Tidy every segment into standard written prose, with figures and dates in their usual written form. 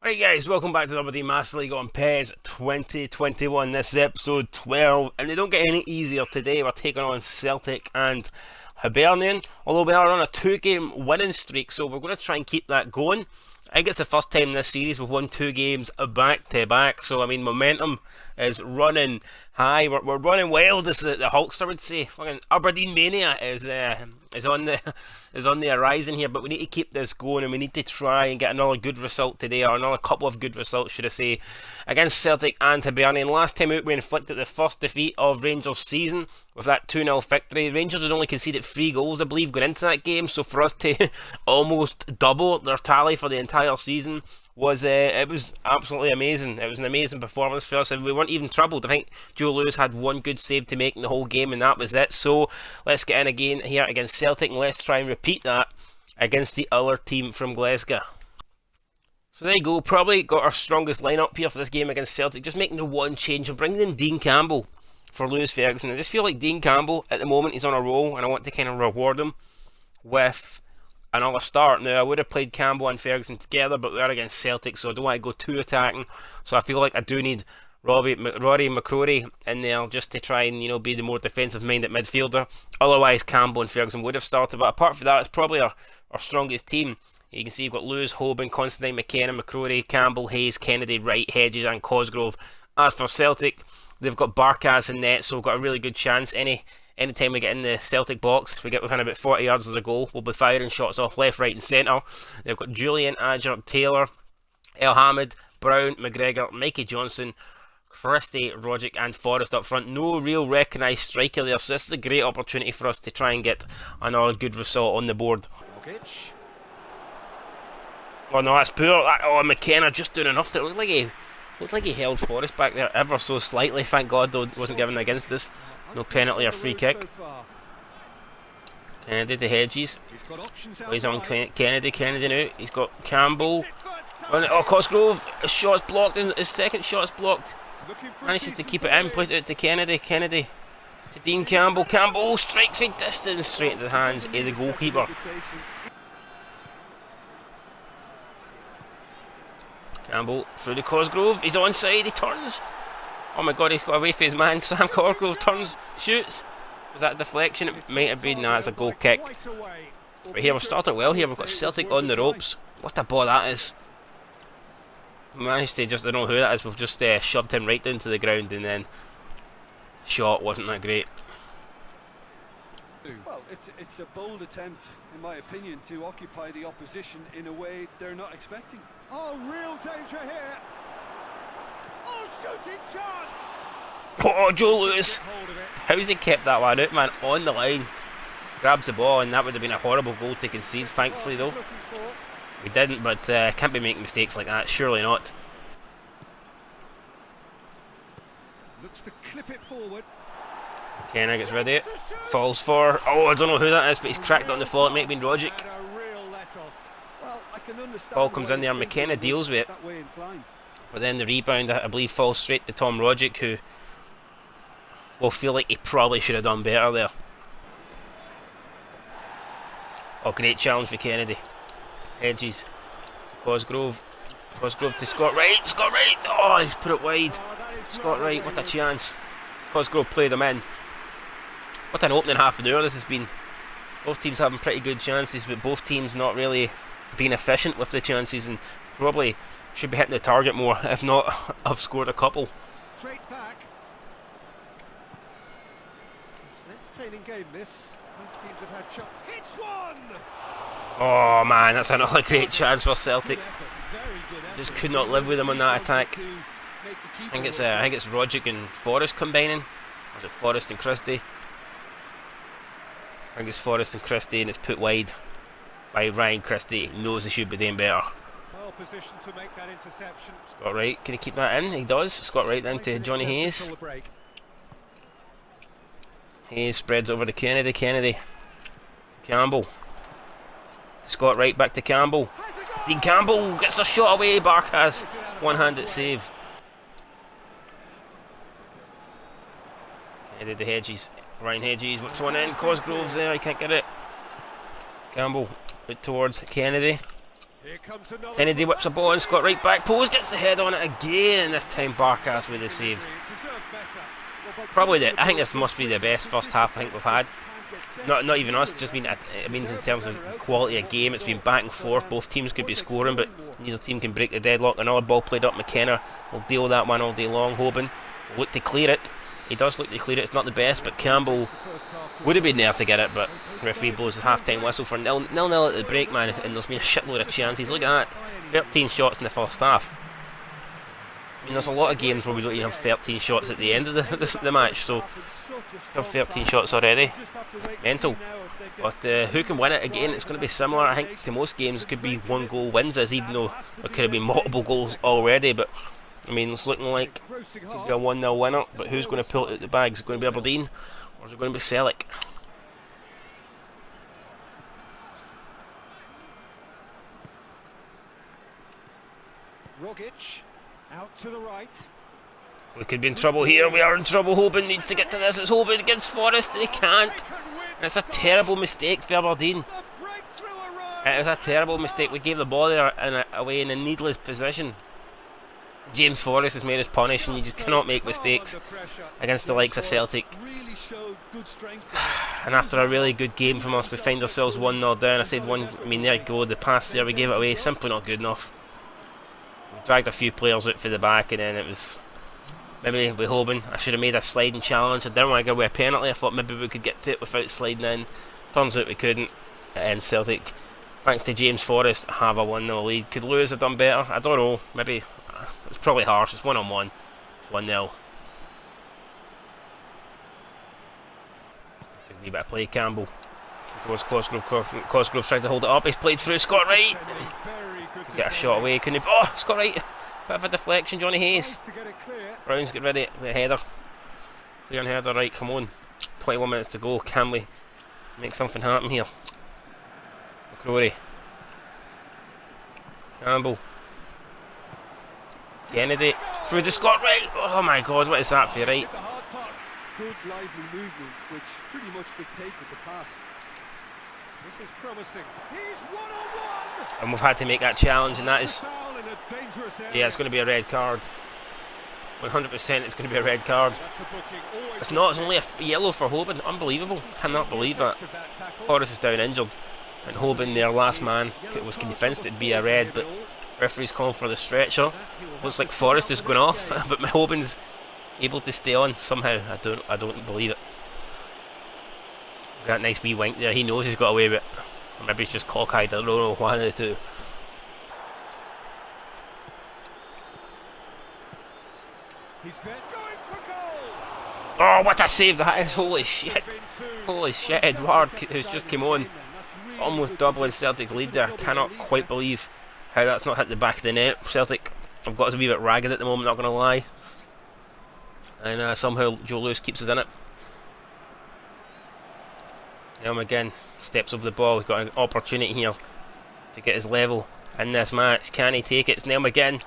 Right guys, welcome back to the Aberdeen Master League on PES 2021. This is episode 12 and they don't get any easier today. We're taking on Celtic and Hibernian, although we are on a 2-game winning streak, so we're going to try and keep that going. I think it's the first time in this series we've won 2 games back to back, so I mean momentum is running high. We're running wild, as the Hulkster would say. Fucking Aberdeen mania is on the horizon here, but we need to keep this going and we need to try and get another good result today, or another couple of good results should I say, against Celtic and Hibernian. Last time out we inflicted the first defeat of Rangers' season with that 2-0 victory. Rangers had only conceded 3 goals I believe going into that game, so for us to almost double their tally for the entire season was it was absolutely amazing. It was an amazing performance for us, and we weren't even troubled. I think Joe Lewis had one good save to make in the whole game, and that was it. So let's get in again here against Celtic, and let's try and repeat that against the other team from Glasgow. So there you go, probably got our strongest lineup here for this game against Celtic, just making the one change and bringing in Dean Campbell for Lewis Ferguson. I just feel like Dean Campbell at the moment he's on a roll, and I want to kind of reward him with another start. Now I would have played Campbell and Ferguson together, but we are against Celtic, so I don't want to go too attacking. So I feel like I do need Rory McCrory in there just to try and be the more defensive minded midfielder. Otherwise Campbell and Ferguson would have started, but apart from that it's probably our strongest team. You can see you've got Lewis, Hoban, Constantine, McKenna, McCrory, Campbell, Hayes, Kennedy, Wright, Hedges and Cosgrove. As for Celtic, they've got Barkas in net, so we've got a really good chance. Anytime we get in the Celtic box, we get within about 40 yards of the goal, we'll be firing shots off left, right and centre. They've got Julian, Adger, Taylor, El Hamid, Brown, McGregor, Mikey Johnson, Christie, Rogic and Forrest up front. No real recognised striker there, so this is a great opportunity for us to try and get another good result on the board. Oh no, that's poor. McKenna just doing enough. It looked like he held Forrest back there ever so slightly. Thank God though it wasn't given against us. No penalty or free kick. Kennedy to Hedges. He's on Kennedy now. He's got Campbell. Oh, Cosgrove. His shot's blocked. His second shot's blocked. Manages to keep it in. Plays it out to Kennedy. Kennedy to Dean Campbell. Campbell strikes from distance straight into the hands of the goalkeeper. Campbell through to Cosgrove. He's onside. He turns. Oh my God, he's got away from his man. Sam Cosgrove turns, shoots. Was that a deflection? It might have been. Nah, it's a goal kick. But here, we're starting well here. We've got Celtic on the ropes. What a ball that is. We managed to just, I don't know who that is, we've just shoved him right down to the ground, and then shot wasn't that great. Well, it's a bold attempt, in my opinion, to occupy the opposition in a way they're not expecting. Oh, real danger here. Oh, shooting chance! Oh, Joe Lewis! How's they kept that one out, man? On the line. Grabs the ball, and that would have been a horrible goal to concede, thankfully, though. We didn't, but can't be making mistakes like that, surely not. Looks to clip it forward. Kenner gets ready. Falls for. Oh, I don't know who that is, but he's cracked it on the floor. It might have been Rogic. Ball comes in there, McKenna deals with it. But then the rebound, I believe, falls straight to Tom Rogic, who will feel like he probably should have done better there. Oh, great challenge for Kennedy. Hedges. Cosgrove. Cosgrove to Scott Wright. Scott Wright! Oh, he's put it wide. Scott Wright, what a chance. Cosgrove played him in. What an opening half an hour this has been. Both teams having pretty good chances, but both teams not really being efficient with the chances, and probably should be hitting the target more. If not, I've scored a couple. Straight back. It's an entertaining game, this. Both teams have had hits one! Oh man, that's another great chance for Celtic. Just could not live with them on that attack. I think it's Rogic and Forrest combining. Or is it Forrest and Christie? I think it's Forrest and Christie, and it's put wide by Ryan Christie. He knows he should be doing better. Well positioned to make that interception. Scott Wright, can he keep that in? He does. Scott Wright then to Johnny Hayes. Hayes spreads over to Kennedy. Kennedy. Campbell. Scott Wright back to Campbell. Dean Campbell gets a shot away. Barkas one-handed save. Kennedy to Hedges. Ryan Hedges whips one in. Cosgrove's there. He can't get it. Campbell out towards Kennedy. Here comes another. Kennedy whips a ball and Scott right back post, gets the head on it again, and this time Barkas with the save. Probably I think this must be the best first half I think we've had. Not even us, just mean I mean in terms of quality of game, it's been back and forth. Both teams could be scoring, but neither team can break the deadlock. Another ball played up. McKenna will deal that one all day long. Hoban will look to clear it. He does look to clear it. It's not the best, but Campbell would have been there to get it. But referee blows the half-time whistle for 0-0 at the break, man. And there's been a shitload of chances. Look at that, 13 shots in the first half. I mean, there's a lot of games where we don't even have 13 shots at the end of the match, so still 13 shots already. Mental. But who can win it? Again, it's going to be similar, I think, to most games. It could be 1 goal wins us, even though there could have been multiple goals already. But, I mean, it's looking like it could be a 1-0 winner. But who's going to pull it out the bag? Is it going to be Aberdeen, or is it going to be Celtic? Rogic. Out to the right. We could be in trouble here. We are in trouble. Hoban needs to get to this. It's Hoban against Forrest. They can't. And it's a terrible mistake for Aberdeen. It was a terrible mistake. We gave the ball there away in a needless position. James Forrest has made us punish, and you just cannot make mistakes against the likes of Celtic. And after a really good game from us, we find ourselves 1-0 down. I said one. I mean, there you go. The pass there, we gave it away. Simply not good enough. Dragged a few players out for the back, and then it was maybe with Hoban. I should have made a sliding challenge. I didn't want to give away a penalty. I thought maybe we could get to it without sliding in. Turns out we couldn't. And Celtic, thanks to James Forrest, have a 1-0 lead. Could Lewis have done better? I don't know. Maybe it's probably harsh. It's 1-on-1. It's 1-0. A wee bit of play, Campbell towards Cosgrove. Cosgrove tried to hold it up. He's played through Scott Wright. Get a shot away, couldn't he? Oh, Scott Wright. Bit of a deflection, Johnny Hayes. Brown's get ready with a header. Clear header, right, come on. 21 minutes to go. Can we make something happen here? McCrory. Campbell. Kennedy. Through to Scott Wright. Oh my god, what is that for you, right? Good lively movement, which pretty much dictated the pass. This is promising. He's one-on-one. And we've had to make that challenge, and that is, yeah, it's going to be a red card. 100% it's going to be a red card. It's not, it's only a yellow for Hoban. Unbelievable. Cannot believe that. Forrest is down injured, and Hoban, their last man, was convinced it'd be a red, but referee's calling for the stretcher. Looks like Forrest is going off, but Hoban's able to stay on somehow. I don't believe it. That nice wee wink there. He knows he's got away with it. Or maybe he's just cockeyed. I don't know, one of the two. He's there going for goal. Oh, what a save that is. Holy shit. Holy shit. Edward who's just came on. Almost doubling Celtic's lead there. Cannot quite believe how that's not hit the back of the net. Celtic have got us a wee bit ragged at the moment, not going to lie. And somehow Joe Lewis keeps us in it. Now again steps over the ball. We've got an opportunity here to get his level in this match. Can he take it? It's Nelm again.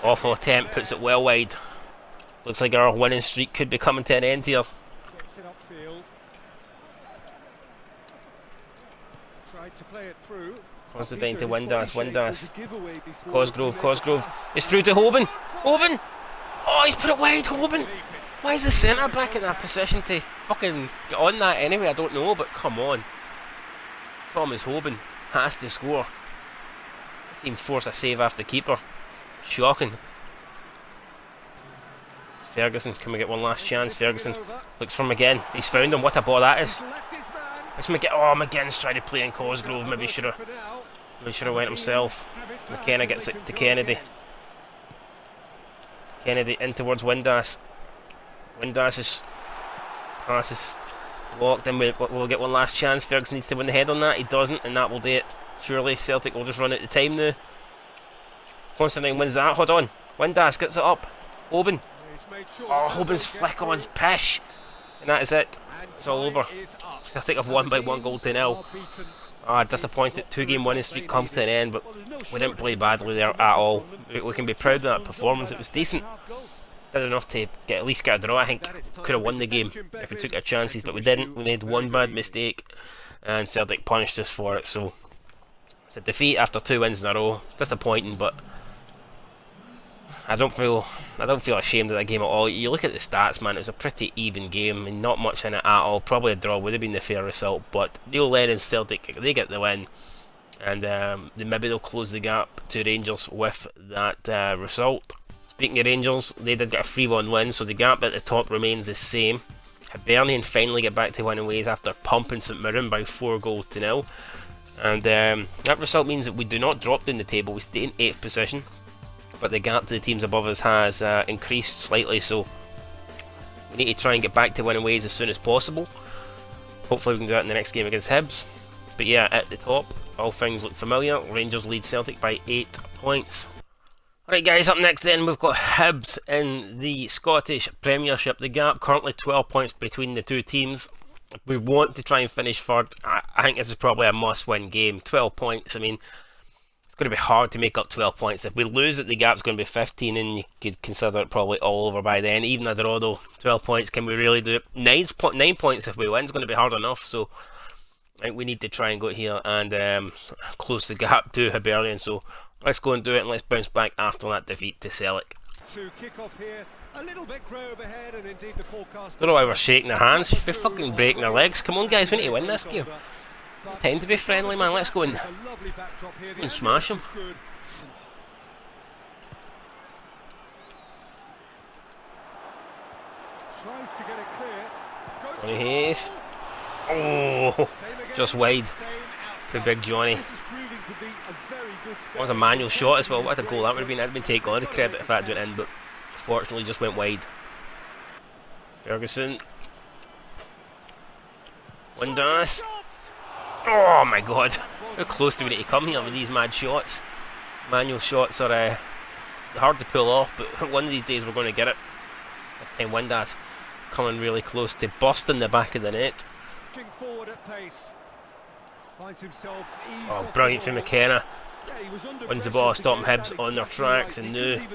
Awful attempt, puts it well wide. Looks like our winning streak could be coming to an end here. Gets it upfield. Tried to play it through. Constantine to Windass. Cosgrove. It's through to Hoban. Hoban! Oh, he's put it wide, Hoban! Why is the centre back in that position to fucking get on that anyway? I don't know, but come on. Thomas Hoban has to score. Doesn't even force a save after the keeper. Shocking. Ferguson, can we get one last chance? Ferguson looks for McGinn. He's found him. What a ball that is. It's McGinn. Oh, McGinn's trying to play in Cosgrove. Maybe should have went himself. McKenna gets it to Kennedy. Kennedy in towards Windass. Windass's pass is blocked, and we'll get one last chance. Ferguson needs to win the head on that. He doesn't, and that will do it. Surely Celtic will just run out of time now. Constantine wins that. Hold on. Windass gets it up. Hoban. Oh, Hoban's flick on pish. And that is it. It's all over. Celtic have won by 1-0. Disappointed. 2-game winning streak comes to an end, but we didn't play badly there at all. We can be proud of that performance. It was decent. Did enough to at least get a draw. I think could have won the game if we took our chances, but we didn't. We made one bad mistake, and Celtic punished us for it. So It's a defeat after 2 wins in a row. Disappointing, but I don't feel ashamed of that game at all. You look at the stats, man. It was a pretty even game. I mean, not much in it at all. Probably a draw would have been the fair result, but Neil Lennon's Celtic, they get the win, and maybe they'll close the gap to Rangers with that result. Speaking of Rangers, they did get a 3-1 win, so the gap at the top remains the same. Aberdeen finally get back to winning ways after pumping St Mirren by 4-0. And that result means that we do not drop down the table, we stay in 8th position. But the gap to the teams above us has increased slightly, so we need to try and get back to winning ways as soon as possible. Hopefully we can do that in the next game against Hibs. But yeah, at the top, all things look familiar. Rangers lead Celtic by 8 points. Alright guys, up next then we've got Hibs in the Scottish Premiership. The gap currently 12 points between the two teams. We want to try and finish third. I think this is probably a must-win game. 12 points, I mean, it's going to be hard to make up 12 points. If we lose it, the gap's going to be 15, and you could consider it probably all over by then. Even a draw though, 12 points, can we really do it? 9 points if we win is going to be hard enough, so I think we need to try and go here and close the gap to Aberdeen. So let's go and do it, and let's bounce back after that defeat to Celtic. To kick off here, a little bit grey overhead, and indeed the forecast. Don't know why we're shaking their hands. We're fucking breaking their legs. Come on guys, we need to win this game. Time to be friendly, man. Let's go and smash them. Tries to get it clear. Johnny Hayes. Oh, just wide for Big Johnny. That was a manual shot as well. What a goal that would have been. I'd been taking all the credit if that went in, but fortunately just went wide. Ferguson. Windass. Oh my god. How close do we need to come here with these mad shots? Manual shots are hard to pull off, but one of these days we're going to get it. This time Windass coming really close to busting the back of the net. Forward at pace. Finds himself oh, brilliant from McKenna. Wins the ball, stopping Hibs on their tracks, and now here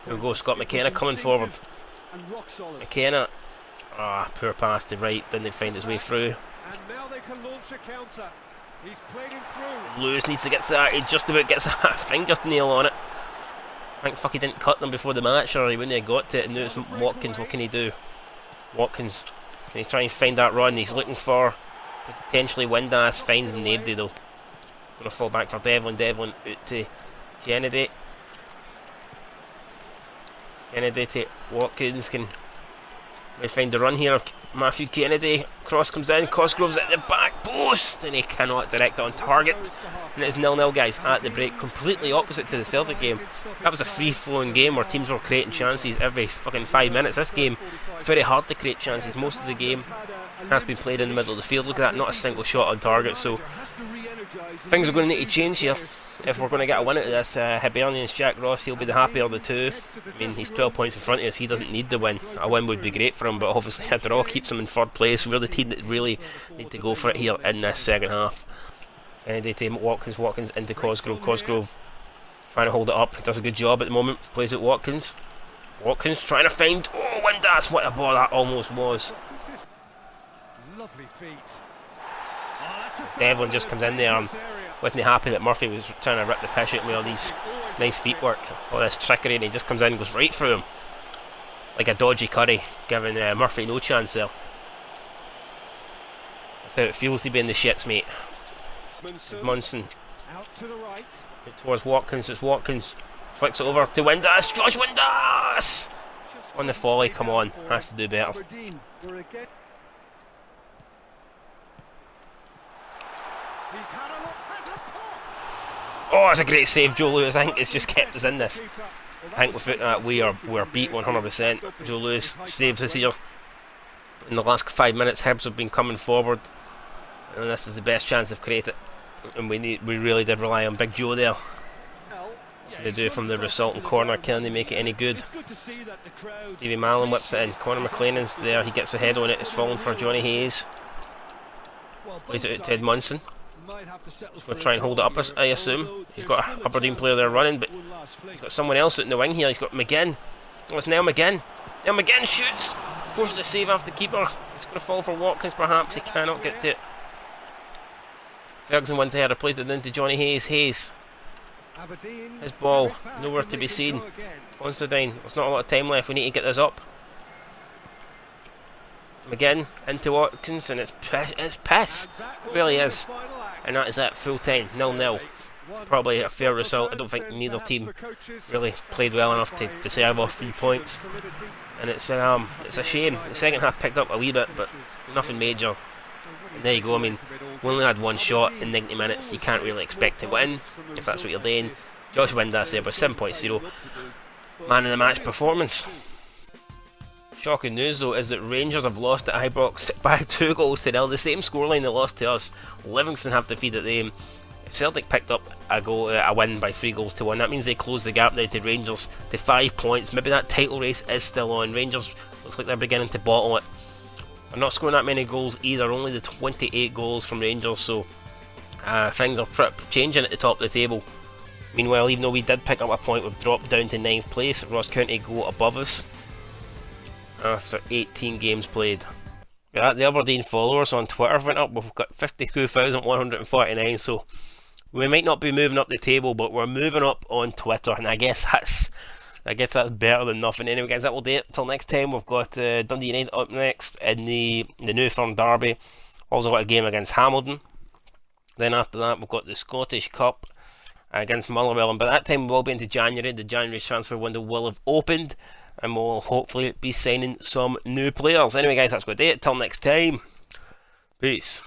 we go, Scott McKenna coming forward. McKenna, poor pass to right, didn't find his way through. And now they can launch a counter. He's played him through. Lewis needs to get to that, he just about gets a fingernail on it. Thank fuck he didn't cut them before the match, or he wouldn't have got to it. And now it's Watkins, what can he do? Watkins, can he try and find that run? He's looking for potentially Windass, finds nobody though. Gonna fall back for Devlin. Devlin out to Kennedy. Kennedy to Watkins. Can we find the run here of Matthew Kennedy? Cross comes in. Cosgrove's at the back post, and he cannot direct it on target. And it's 0-0 guys at the break. Completely opposite to the Celtic game. That was a free-flowing game where teams were creating chances every fucking 5 minutes. This game, very hard to create chances. Most of the game has been played in the middle of the field. Look at that, not a single shot on target. So things are going to need to change here if we're going to get a win out of this. Hibernian's Jack Ross, he'll be the happier of the two. I mean, he's 12 points in front of us. He doesn't need the win. A win would be great for him, but obviously a draw keeps him in third place. We're the team that really need to go for it here in this second half. Kennedy to Watkins. Watkins into Cosgrove. Cosgrove trying to hold it up. Does a good job at the moment. Plays it Watkins. Watkins trying to find. Oh, Windass! What a ball that almost was. Lovely feet. Devlin just comes in there and wasn't happy that Murphy was trying to rip the piss out with all these nice feet work, all this trickery, and he just comes in and goes right through him like a dodgy curry, giving Murphy no chance there. That's how it feels to be in the shits, mate. Munson out to the right. Towards Watkins. It's Watkins. Flicks it over to Windass. Josh Windass! On the volley, come on. Has to do better. Oh, that's a great save, Joe Lewis. I think it's just kept us in this. I think without that we are beat 100%. Joe Lewis saves us here. In the last 5 minutes, Hibs have been coming forward, and this is the best chance they've created. And we really did rely on Big Joe there. They do from the resultant corner. Can they make it any good? Stevie Mallon whips it in. Conor McLennan's there. He gets ahead on it. It's falling for Johnny Hayes. Plays it out to Ed Munson. He's going to try and hold it up, I assume. He's got a Aberdeen player there running, but he's got someone else out in the wing here. He's got McGinn. Oh, it's Neil McGinn. Neil McGinn shoots. Forces a save after the keeper. He's going to fall for Watkins perhaps. He cannot get to it. Ferguson wins the header, plays it down to Johnny Hayes. Hayes. Aberdeen, His ball, nowhere to be seen. Considine, there's not a lot of time left, we need to get this up. McGinn into Watkins, and it's piss. It really is. And that is it, full time, 0-0. Probably a fair result. I don't think neither team really played well enough to deserve off 3 points. And it's a shame. The second half picked up a wee bit, but nothing major. And there you go, I mean, we only had one shot in 90 minutes, you can't really expect to win, if that's what you're doing. Josh Windass there with 7.0. Man of the match performance. Shocking news though is that Rangers have lost at Ibrox by 2 goals to 0, the same scoreline they lost to us. Livingston have defeated them. Celtic picked up a win by 3 goals to 1. That means they closed the gap now to Rangers to 5 points. Maybe that title race is still on. Rangers looks like they're beginning to bottle it. They're not scoring that many goals either, only the 28 goals from Rangers, so things are changing at the top of the table. Meanwhile, even though we did pick up a point, we've dropped down to 9th place. Ross County go above us after 18 games played. Yeah, the Aberdeen followers on Twitter went up. We've got 52,149, so we might not be moving up the table, but we're moving up on Twitter, and I guess that's better than nothing. Anyway, guys, that will do it. Till next time, we've got Dundee United up next in the Newthorne Derby. Also got a game against Hamilton. Then after that, we've got the Scottish Cup against Motherwell, and by that time we will be into January. The January transfer window will have opened, and we'll hopefully be signing some new players. Anyway, guys, that's going to do it. Till next time, peace.